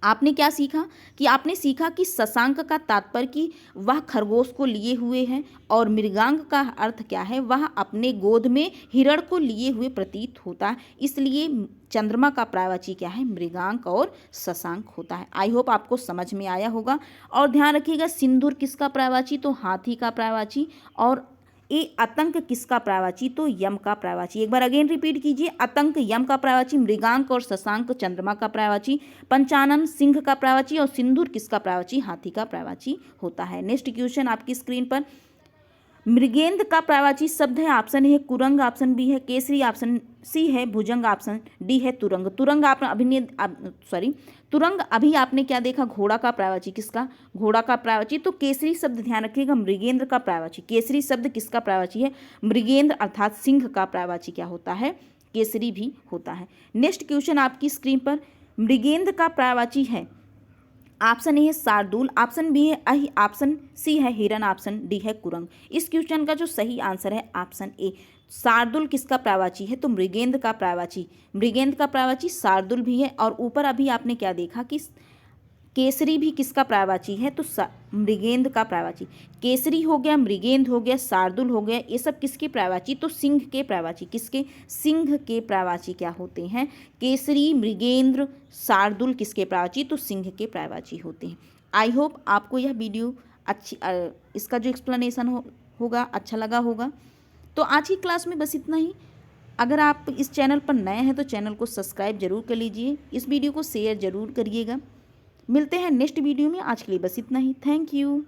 आपने क्या सीखा कि आपने सीखा कि शशांक का तात्पर्य कि वह खरगोश को लिए हुए हैं, और मृगांक का अर्थ क्या है? वह अपने गोद में हिरण को लिए हुए प्रतीत होता है। इसलिए चंद्रमा का प्रायवाची क्या है? मृगांक और शशांक होता है। आई होप आपको समझ में आया होगा। और ध्यान रखिएगा, सिंदूर किसका प्रायवाची? तो हाथी का प्रायवाची। और ये आतंक किसका प्रायवाची? तो यम का प्रायवाची। एक बार अगेन रिपीट कीजिए, आतंक यम का प्रायवाची, मृगांक और शशांक चंद्रमा का प्रायवाची, पंचानन सिंह का प्रायवाची और सिंदूर किसका प्रायवाची? हाथी का प्रायवाची होता है। नेक्स्ट क्वेश्चन आपकी स्क्रीन पर, मृगेंद्र का प्रायवाची शब्द है। ऑप्शन ए है कुरंग, ऑप्शन बी है केसरी, ऑप्शन सी है भुजंग, ऑप्शन डी है तुरंग। तुरंग तुरंग अभी आपने क्या देखा? घोड़ा का प्रायवाची किसका? घोड़ा का प्रायवाची। तो केसरी शब्द ध्यान रखिएगा, मृगेंद्र का प्रायवाची। केसरी शब्द किसका प्रायवाची है? मृगेंद्र अर्थात सिंह का प्रायवाची क्या होता है? केसरी भी होता है। नेक्स्ट क्वेश्चन आपकी स्क्रीन पर, मृगेंद्र का प्रायवाची है। ऑप्शन ए है शार्दूल, ऑप्शन बी है अहि, ऑप्शन सी है हिरन, ऑप्शन डी है कुरंग। इस क्वेश्चन का जो सही आंसर है ऑप्शन ए, शार्दुल किसका प्रायवाची है? तो मृगेंद्र का प्रायवाची। मृगेंद्र का प्रायवाची शार्दुल भी है। और ऊपर अभी आपने क्या देखा कि केसरी भी किसका प्रायवाची है? तो मृगेंद्र का प्रायवाची। केसरी हो गया, मृगेंद्र हो गया, शार्दुल हो गया, ये सब किसके प्रायवाची? तो सिंह के प्रायवाची। किसके? सिंह के प्रायवाची क्या होते हैं? केसरी, मृगेंद्र, शार्दुल किसके प्रायवाची? तो सिंह के प्रायवाची होते हैं। आई होप आपको यह वीडियो इसका जो एक्सप्लेनेशन होगा अच्छा लगा होगा। तो आज की क्लास में बस इतना ही। अगर आप इस चैनल पर नए हैं तो चैनल को सब्सक्राइब जरूर कर लीजिए, इस वीडियो को शेयर जरूर करिएगा। मिलते हैं नेक्स्ट वीडियो में। आज के लिए बस इतना ही। Thank you.